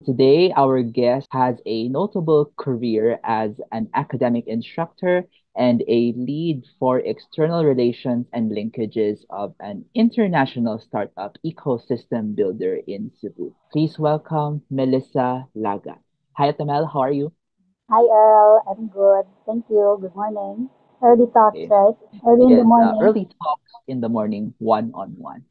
Today, our guest has a notable career as an academic instructor and a lead for external relations and linkages of an international startup ecosystem builder in Cebu. Please welcome Melissa Lagat. Hi, Tamel. How are you? Hi Earl, I'm good. Thank you. Good morning. Early talks, Okay. right? Early in the Yes, morning. early talks in the morning, one on one.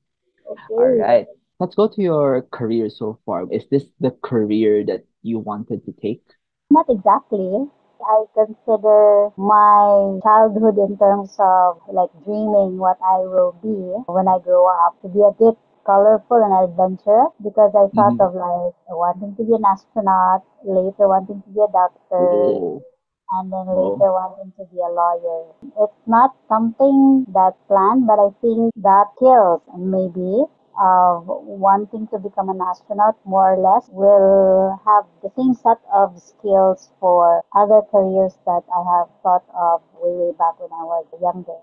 All Okay. right. Let's go to your career so far. Is this the career that you wanted to take? Not exactly. I consider my childhood in terms of like dreaming what I will be when I grow up to be a bit colorful and adventurous because I thought Mm-hmm. of like wanting to be an astronaut, later wanting to be a doctor, Oh, and then oh. later wanting to be a lawyer. It's not something that's planned, but I think that skills maybe of wanting to become an astronaut more or less will have the same set of skills for other careers that I have thought of way back when I was younger.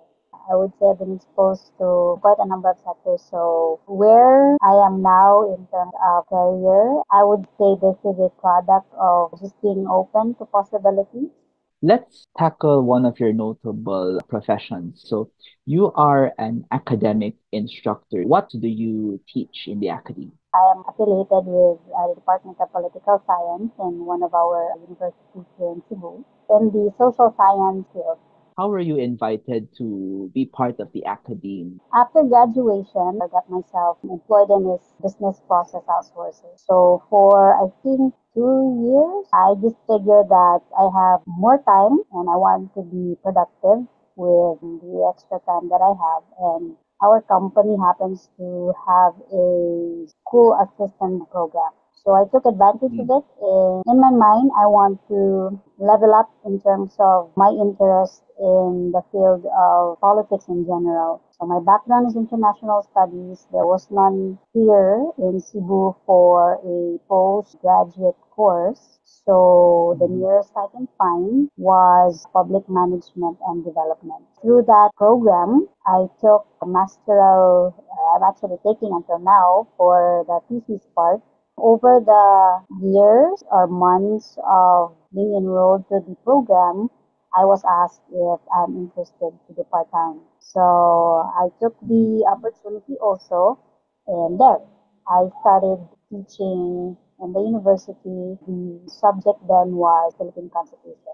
I would say I've been exposed to quite a number of sectors. So where I am now in terms of career, I would say this is a product of just being open to possibilities. Let's tackle one of your notable professions. So, you are an academic instructor. What do you teach in the academy? I am affiliated with the Department of Political Science in one of our universities here in Cebu in the social science field. How were you invited to be part of the academy? After graduation, I got myself employed in this business process outsourcing. So for I think 2 years, I just figured that I have more time and I want to be productive with the extra time that I have. And our company happens to have a school assistant program. So I took advantage of Mm. it. In my mind, I want to level up in terms of my interest in the field of politics in general. So my background is international studies. There was none here in Cebu for a postgraduate course. So the Mhm. nearest I can find was public management and development. Through that program, I took a masteral, I'm actually taking until now for the thesis part. Over the years or months of being enrolled to the program, I was asked if I'm interested to do part time. So I took Mhm. the opportunity also, and there I started teaching in the university. The subject then was Philippine Constitution.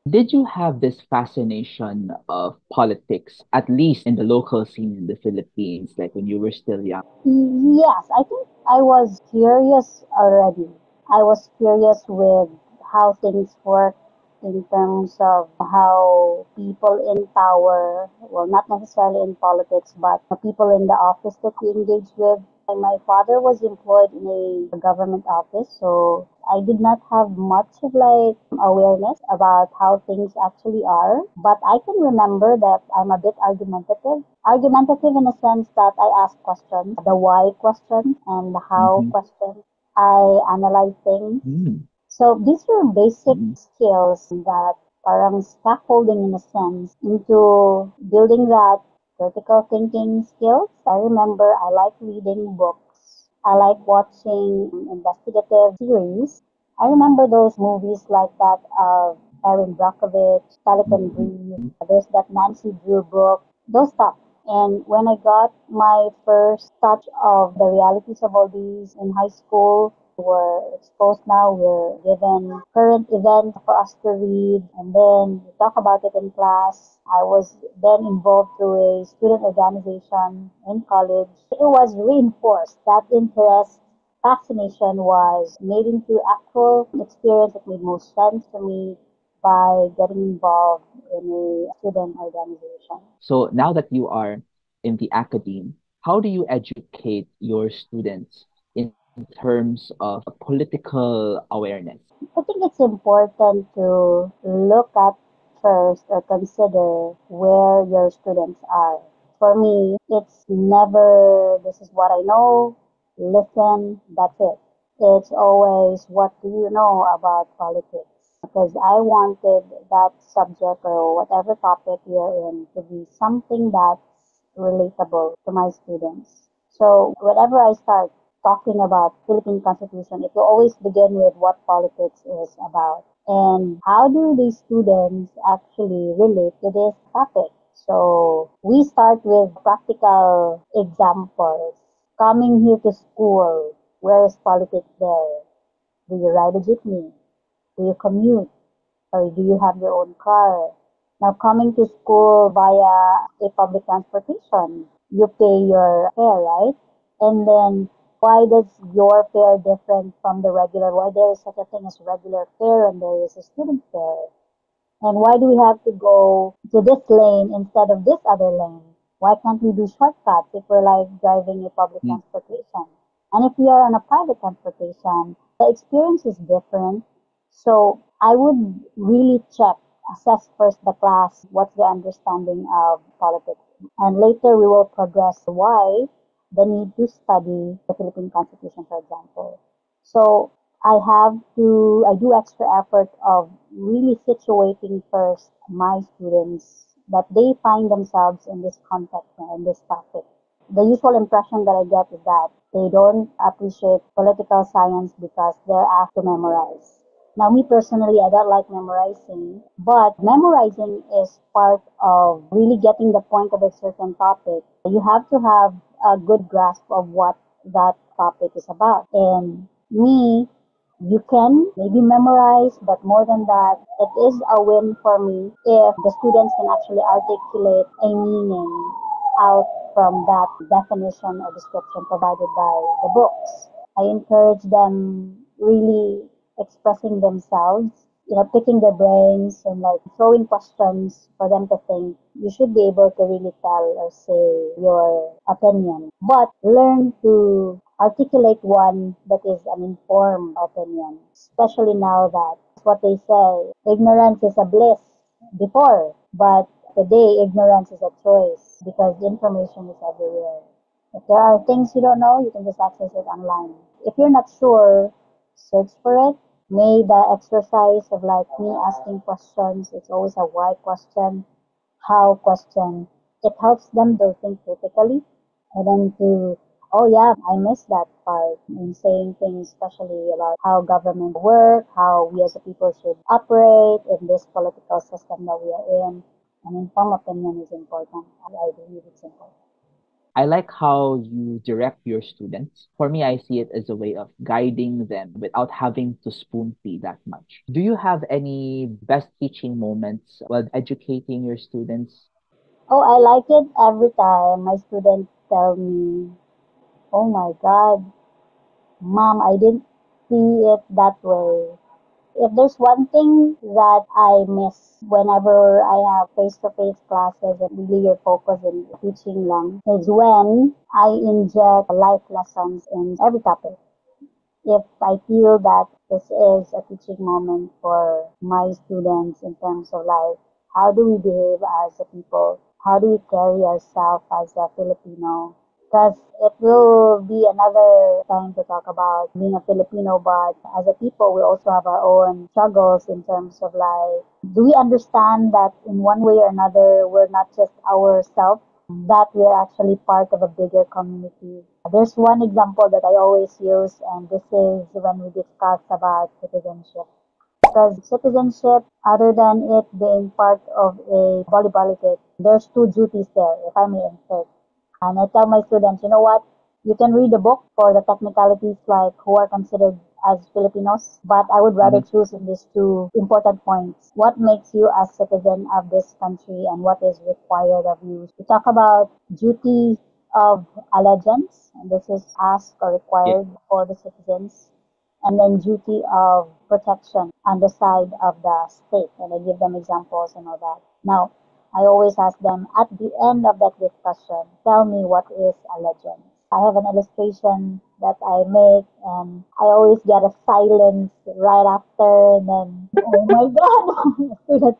Did you have this fascination of politics, at least in the local scene in the Philippines, like when you were still young? Yes, I think I was curious already. I was curious with how things work in terms of how people in power, well, not necessarily in politics, but the people in the office that we engage with. And my father was employed in a government office, so I did not have much of like awareness about how things actually are. But I can remember that I'm a bit argumentative. Argumentative in a sense that I ask questions, the why questions and the how Mm-hmm. questions. I analyze things. Mm-hmm. So these were basic Mm-hmm. skills that parang scaffolding in a sense into building that critical thinking skills. I remember I like reading books. I like watching investigative series. I remember those movies like that of Erin Brockovich, Pelican Brief. There's that Nancy Drew book. Those stuff. And when I got my first touch of the realities of all these in high school, we're exposed now, we're given current events for us to read, and then we talk about it in class. I was then involved to a student organization in college. It was reinforced. That interest, fascination was made into actual experience that made most sense to me by getting involved in a student organization. So now that you are in the academe, how do you educate your students in terms of political awareness? I think it's important to look at first or consider where your students are. For me, it's never, this is what I know, listen, that's it. It's always, what do you know about politics? Because I wanted that subject or whatever topic you're in to be something that's relatable to my students. So whenever I start talking about Philippine Constitution, it will always begin with what politics is about and how do these students actually relate to this topic. So we start with practical examples. Coming here to school, where is politics there? Do you ride a jeepney? Do you commute? Or do you have your own car? Now, coming to school via a public transportation, you pay your fare, right? And then, why does your fare different from the regular? Why there is such a thing as regular fare and there is a student fare? And why do we have to go to this lane instead of this other lane? Why can't we do shortcuts if we're like driving a public Mm. transportation? And if we are on a private transportation, the experience is different. So I would really check, assess first the class, what's their understanding of politics. And later we will progress why the need to study the Philippine Constitution, for example. So I do extra effort of really situating first my students that they find themselves in this context and in this topic. The usual impression that I get is that they don't appreciate political science because they're asked to memorize. Now, me personally, I don't like memorizing, but memorizing is part of really getting the point of a certain topic. You have to have a good grasp of what that topic is about. And me, you can maybe memorize, but more than that, it is a win for me if the students can actually articulate a meaning out from that definition or description provided by the books. I encourage them really expressing themselves, picking their brains and like throwing questions for them to think. You should be able to really tell or say your opinion, but learn to articulate one that is an informed opinion, especially now that what they say, ignorance is a bliss before, but today ignorance is a choice because information is everywhere. If there are things you don't know, you can just access it online. If you're not sure, search for it. May the exercise of like me asking questions, it's always a why question, how question. It helps them to think critically and then to, oh yeah, I missed that part in saying things especially about how government work, how we as a people should operate in this political system that we are in. An informed opinion is important. I believe it's important. I like how you direct your students. For me, I see it as a way of guiding them without having to spoon feed that much. Do you have any best teaching moments while educating your students? Oh, I like it every time my students tell me, oh my God, mom, I didn't see it that way. If there's one thing that I miss whenever I have face-to-face classes and really your focus in teaching lang is when I inject life lessons in every topic. If I feel that this is a teaching moment for my students in terms of like how do we behave as a people, how do we carry ourselves as a Filipino, because it will be another time to talk about being a Filipino, but as a people we also have our own struggles in terms of like do we understand that in one way or another we're not just ourselves, that we are actually part of a bigger community. There's one example that I always use, and this is when we discuss about citizenship. Because citizenship, other than it being part of a volleyball kit, there's two duties there, if I may insert. And I tell my students, you know what? You can read the book for the technicalities like who are considered as Filipinos, but I would rather Mhm. choose in these two important points. What makes you a citizen of this country and what is required of you? We talk about duty of allegiance, and this is asked or Yeah. required for the citizens, and then duty of protection on the side of the state. And I give them examples and all that. Now, I always ask them at the end of that discussion, tell me what is a legend. I have an illustration that I make and I always get a silence right after and then, oh my god, student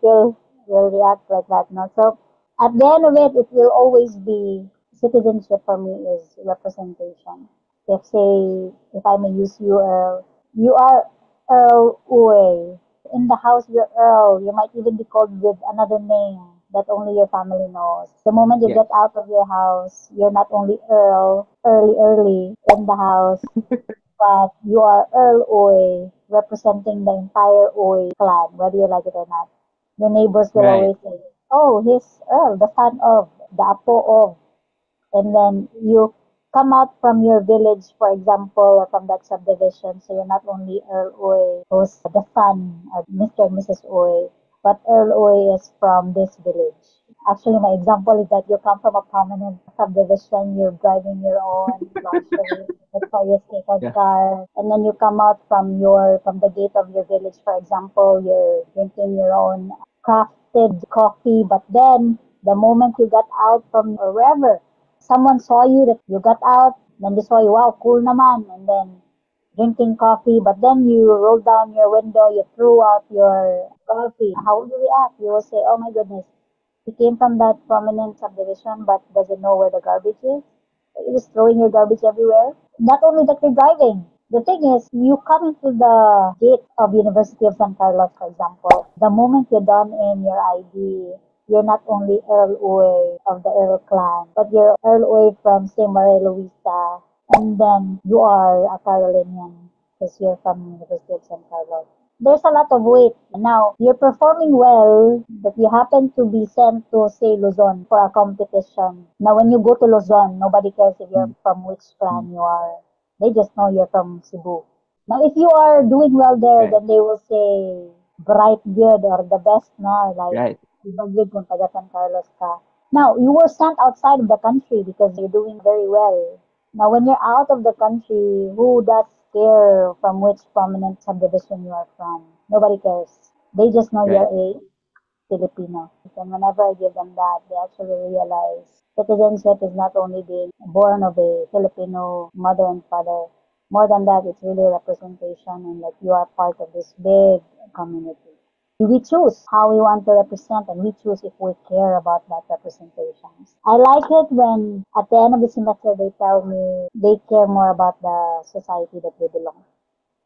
will react like that. No? So at the end of it, it will always be citizenship for me is representation. If say, if I may use you, Earl, you are Earl Uwe. In the house, you're Earl. You might even be called with another name, that only your family knows. The moment you Yes. get out of your house, you're not only Earl, early in the house, but you are Earl Oy, representing the entire Oy clan, whether you like it or not. Your neighbors will Right. always say, "Oh, he's Earl, the son of, the apo of," and then you come out from your village, for example, or from that subdivision. So you're not only Earl Oy, who's the son of Mr. and Mrs. Oy, but Earl Oy is from this village. Actually, my example is that you come from a prominent subdivision, you're driving your own luxury, Victoria's Secret Yeah. car, and then you come out from the gate of your village, for example, you're drinking your own crafted coffee, but then the moment you got out from or wherever, someone saw you that you got out, then they saw you, wow, cool naman, and then drinking coffee, but then you roll down your window, you threw out your coffee. How would you react? You will say, oh my goodness, he came from that prominent subdivision but doesn't know where the garbage is. You're just throwing your garbage everywhere. Not only that you're driving. The thing is, you come into the gate of University of San Carlos, for example. The moment you're done in your ID, you're not only Earl Uy of the Earl clan, but you're Earl Uy from St. Maria Luisa, and then you are a Carolinian because you're from University of San Carlos. There's a lot of weight. Now, you're performing well, but you happen to be sent to, say, Luzon for a competition. Now, when you go to Luzon, nobody cares if you're Mm, from which mm. clan you are. They just know you're from Cebu. Now, if you are doing well there, Right. then they will say bright good or the best na, like, Right. ibang good kung taga San Carlos ka. Now, you were sent outside of the country because you're doing very well. Now, when you're out of the country, who does care from which prominent subdivision you are from? Nobody cares. They just know you're Right. a Filipino. And whenever I give them that, they actually realize citizenship is not only being born of a Filipino mother and father. More than that, it's really representation and that you are part of this big community. We choose how we want to represent and we choose if we care about that representation. I like it when at the end of the semester they tell me they care more about the society that they belong.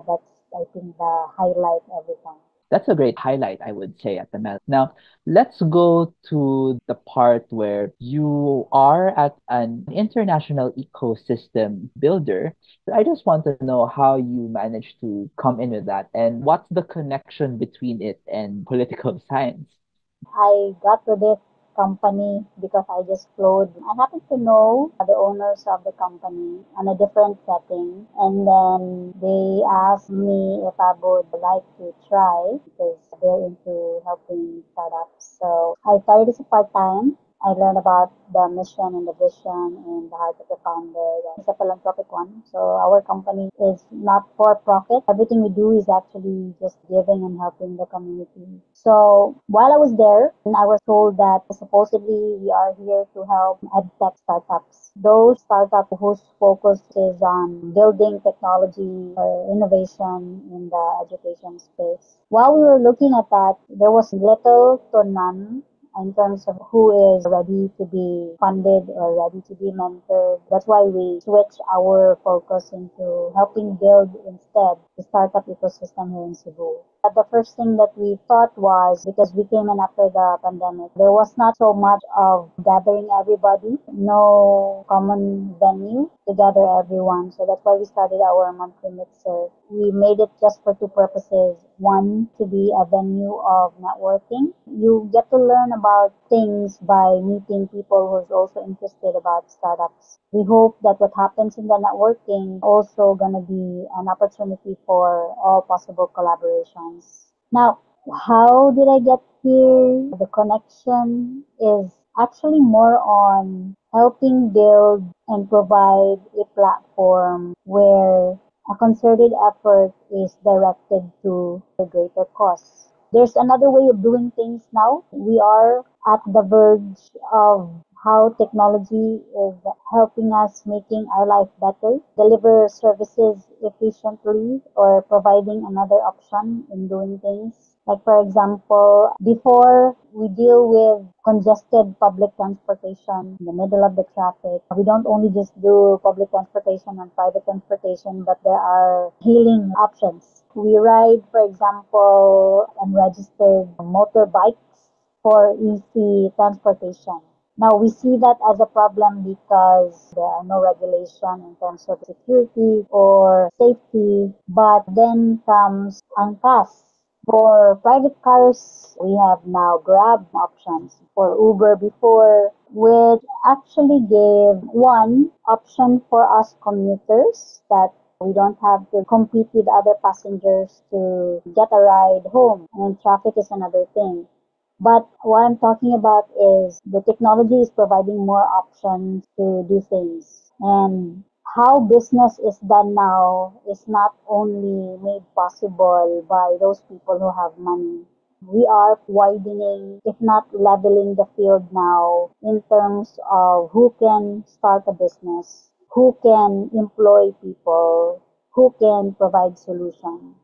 That's, I think, the highlight every time. That's a great highlight, I would say, at the Mel. Now, let's go to the part where you are at an international ecosystem builder. So I just want to know how you managed to come in with that and what's the connection between it and political science? I got to this company because I just flowed. I happened to know the owners of the company on a different setting, and then they asked me if I would like to try because they're into helping startups. So I started as a part time. I learned about the mission and the vision and the heart of the founder. It's a philanthropic one. So our company is not for profit. Everything we do is actually just giving and helping the community. So while I was there, I was told that supposedly we are here to help edtech startups. Those startups whose focus is on building technology or innovation in the education space. While we were looking at that, there was little to none in terms of who is ready to be funded or ready to be mentored. That's why we switched our focus into helping build instead the startup ecosystem here in Cebu. But the first thing that we thought was because we came in after the pandemic, there was not so much of gathering everybody, no common venue to gather everyone. So that's why we started our monthly mixer. We made it just for two purposes. One, to be a venue of networking. You get to learn about things by meeting people who's also interested about startups. We hope that what happens in the networking also gonna be an opportunity for all possible collaborations. Now, how did I get here? The connection is actually more on helping build and provide a platform where a concerted effort is directed to the greater cause. There's another way of doing things now. We are at the verge of how technology is helping us making our life better, deliver services efficiently, or providing another option in doing things. Like for example, before we deal with congested public transportation in the middle of the traffic, we don't only just do public transportation and private transportation, but there are healing options. We ride, for example, unregistered motorbikes for easy transportation. Now we see that as a problem because there are no regulation in terms of security or safety, but then comes angkas. For private cars, we have now Grab options. For Uber before, which actually gave one option for us commuters that we don't have to compete with other passengers to get a ride home. And traffic is another thing. But what I'm talking about is the technology is providing more options to do things. And how business is done now is not only made possible by those people who have money. We are widening, if not leveling the field now in terms of who can start a business, who can employ people, who can provide solutions.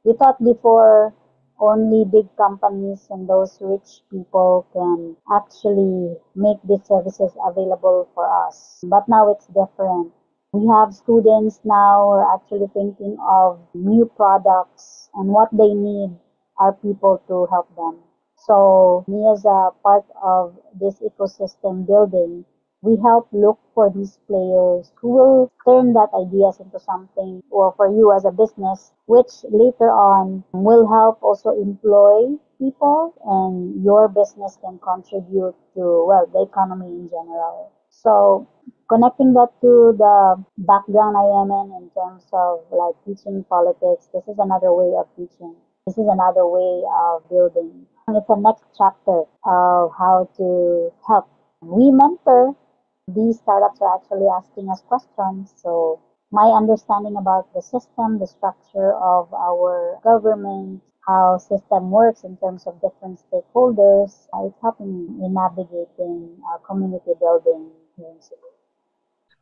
We thought before only big companies and those rich people can actually make these services available for us. But now it's different. We have students now who are actually thinking of new products and what they need are people to help them. So me as a part of this ecosystem building, we help look for these players who will turn that ideas into something or for you as a business, which later on will help also employ people and your business can contribute to, well, the economy in general. So connecting that to the background I am in terms of like teaching politics, this is another way of teaching. This is another way of building. It's a next chapter of how to help. We mentor these startups are actually asking us questions. So my understanding about the system, the structure of our government, how system works in terms of different stakeholders, it's helping me in navigating community building here in Cebu.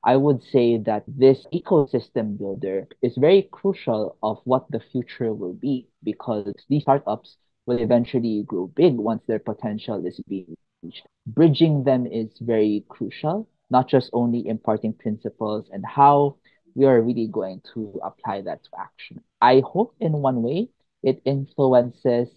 I would say that this ecosystem builder is very crucial of what the future will be because these startups will eventually grow big once their potential is being reached. Bridging them is very crucial, not just only imparting principles and how we are really going to apply that to action. I hope in one way it influences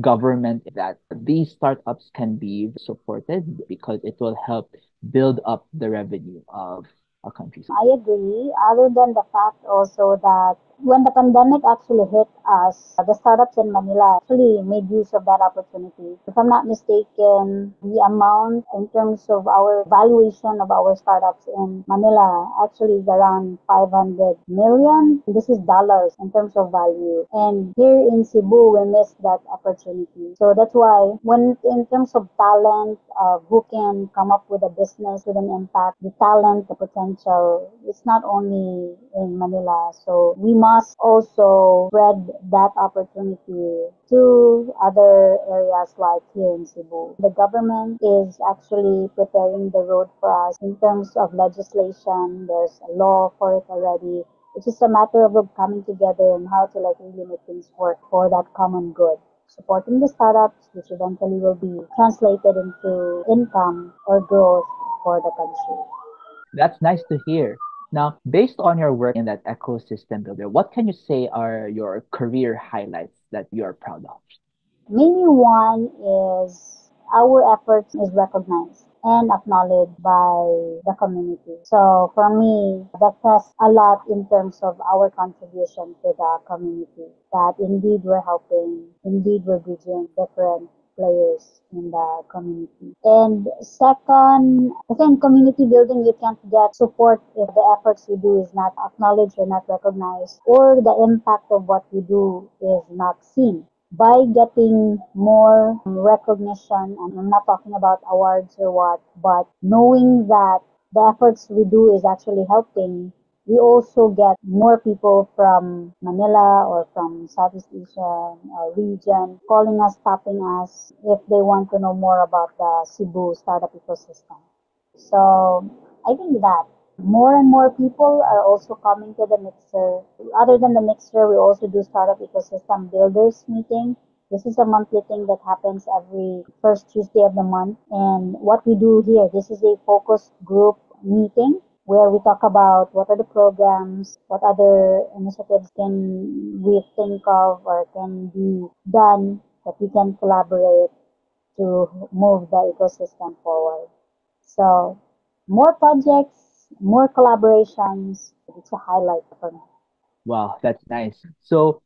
government that these startups can be supported because it will help build up the revenue of a country. I agree. Other than the fact also that when the pandemic actually hit us, the startups in Manila actually made use of that opportunity. If I'm not mistaken, the amount in terms of our valuation of our startups in Manila actually is around 500 million. This is dollars in terms of value. And here in Cebu, we missed that opportunity. So that's why when in terms of talent, who can come up with a business with an impact, the talent, the potential, it's not only in Manila. So we must also spread that opportunity to other areas like here in Cebu. The government is actually preparing the road for us in terms of legislation. There's a law for it already. It's just a matter of coming together and how to like really make things work for that common good. Supporting the startups, which eventually will be translated into income or growth for the country. That's nice to hear. Now, based on your work in that ecosystem builder, what can you say are your career highlights that you're proud of? Maybe one is our efforts is recognized and acknowledged by the community. So for me, that says a lot in terms of our contribution to the community. That indeed we're helping, indeed we're bridging different players in the community. And second, I think community building, you can't get support if the efforts we do is not acknowledged or not recognized, or the impact of what we do is not seen by getting more recognition, and I'm not talking about awards or what, but knowing that the efforts we do is actually helping, we also get more people from Manila or from Southeast Asia region calling us, tapping us if they want to know more about the Cebu startup ecosystem. So I think that more and more people are also coming to the mixer. Other than the mixer, we also do startup ecosystem builders meeting. This is a monthly thing that happens every first Tuesday of the month. And what we do here, this is a focus group meeting where we talk about what are the programs, what other initiatives can we think of or can be done that we can collaborate. to move the ecosystem forward. So more projects, more collaborations. It's a highlight for me. Wow, that's nice. So,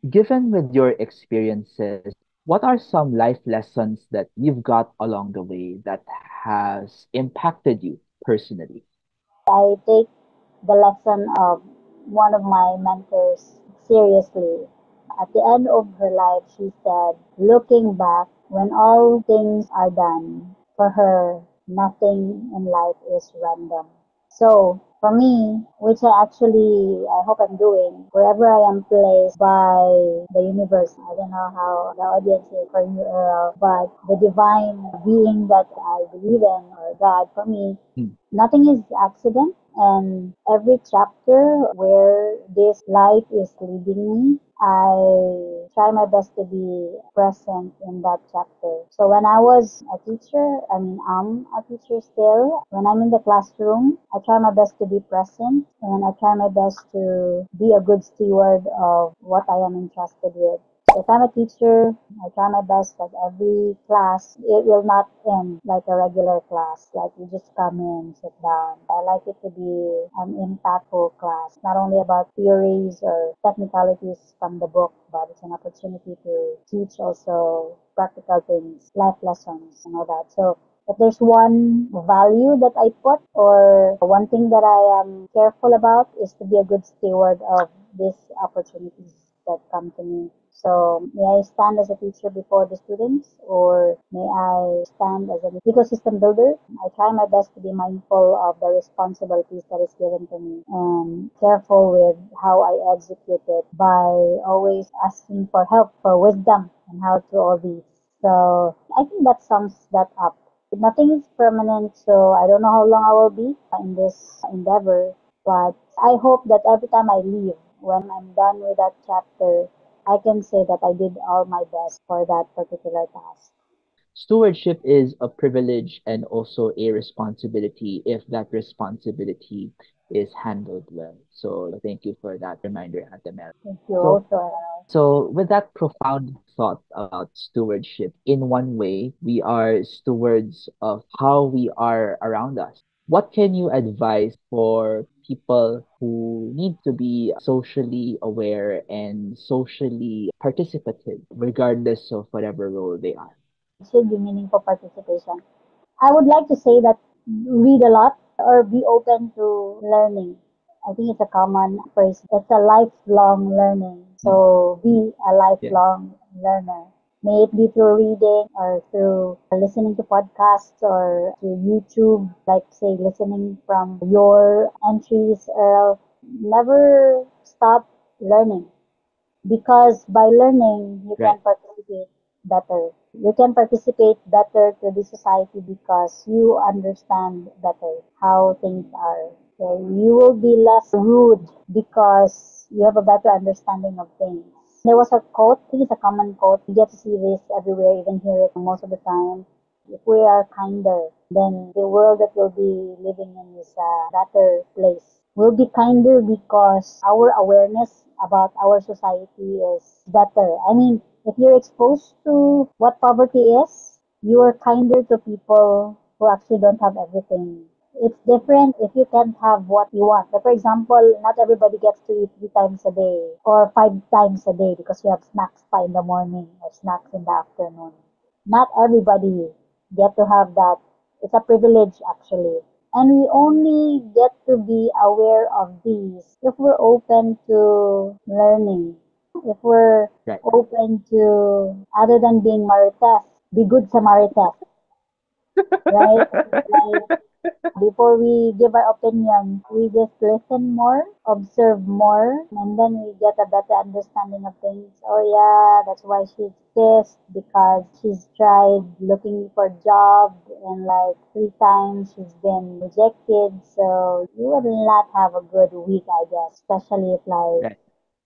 given with your experiences, what are some life lessons that you've got along the way that has impacted you personally? I take the lesson of one of my mentors seriously. At the end of her life, she said, looking back, when all things are done, for her, nothing in life is random. So, for me, which I hope I'm doing, wherever I am placed by the universe, I don't know how the audience is for you, Earl, but the divine being that I believe in, or God, for me, Mm. nothing is accident, and every chapter where this life is leading me, I try my best to be present in that chapter. So when I was a teacher, I'm a teacher still. When I'm in the classroom, I try my best to be present, and I try my best to be a good steward of what I am entrusted with. So if I'm a teacher, I try my best that every class, it will not end like a regular class. Like you just come in, sit down. I like it to be an impactful class. Not only about theories or technicalities from the book, but it's an opportunity to teach also practical things, life lessons and all that. So if there's one value that I put or one thing that I am careful about is to be a good steward of these opportunities that come to me. So may I stand as a teacher before the students or may I stand as an ecosystem builder? I try my best to be mindful of the responsibilities that is given to me and careful with how I execute it by always asking for help, for wisdom on how to all these. So I think that sums that up. Nothing is permanent, so I don't know how long I will be in this endeavor, but I hope that every time I leave, when I'm done with that chapter, I can say that I did all my best for that particular task. Stewardship is a privilege and also a responsibility if that responsibility is handled well. So thank you for that reminder, Ate Mel. Thank you So also. So, with that profound thought about stewardship, in one way, we are stewards of how we are around us. What can you advise for people who need to be socially aware and socially participative, regardless of whatever role they are? It should be meaningful participation. I would like to say that read a lot or be open to learning. I think it's a common phrase. It's a lifelong learning. Mm, So be a yeah, lifelong learner. May it be through reading or through listening to podcasts or through YouTube, like say listening from your entries, Earl. Never stop learning because by learning you right, can participate better. You can participate better to the society because you understand better how things are. So you will be less rude because you have a better understanding of things. There was a quote, I think it's a common quote. You get to see this everywhere, even hear it most of the time. If we are kinder, then the world that we'll be living in is a better place. We'll be kinder because our awareness about our society is better. I mean, if you're exposed to what poverty is, you are kinder to people who actually don't have everything. It's different if you can't have what you want. Like for example, not everybody gets to eat 3 times a day or 5 times a day because you have snacks pa in the morning or snacks in the afternoon. Not everybody get to have that. It's a privilege actually. And we only get to be aware of these if we're open to learning. If we're right. open to, other than being Marites, be good Samarites, right? Like before we give our opinion, we just listen more, observe more, and then we get a better understanding of things. Oh yeah, that's why she's pissed because she's tried looking for a job and like 3 times she's been rejected. So you will not have a good week, I guess, especially if like Right.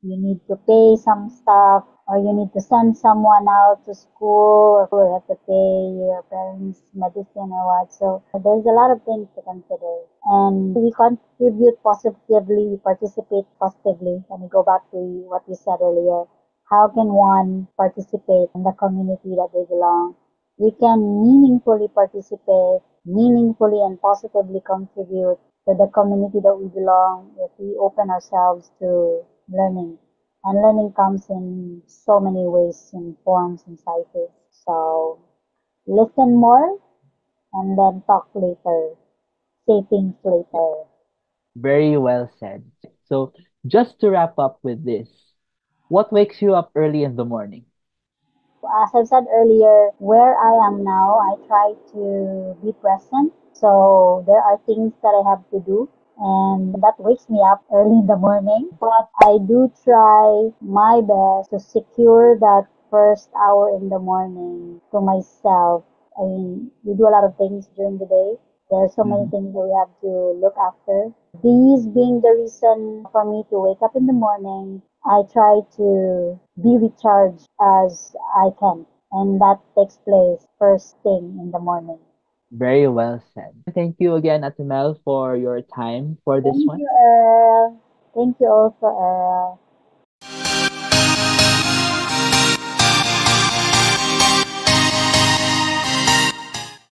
you need to pay some stuff or you need to send someone out to school or you have to pay your parents medicine or what. So there's a lot of things to consider. And we contribute positively, we participate positively. Let me go back to what you said earlier. How can one participate in the community that they belong? we can meaningfully participate, meaningfully and positively contribute to the community that we belong if we open ourselves to learning. And learning comes in so many ways, in forms and sizes. So listen more and then talk later. Say things later. Very well said. So, just to wrap up with this, what wakes you up early in the morning? As I've said earlier, where I am now, I try to be present. So there are things that I have to do, and that wakes me up early in the morning. But I do try my best to secure that first hour in the morning to myself. I mean, we do a lot of things during the day. There are so many Mhm. things that we have to look after. These being the reason for me to wake up in the morning, I try to be recharged as I can. And that takes place first thing in the morning. Very well said. Thank you again, Ate Mel, for your time for this Thank one. you, Earl. Thank you also, Earl.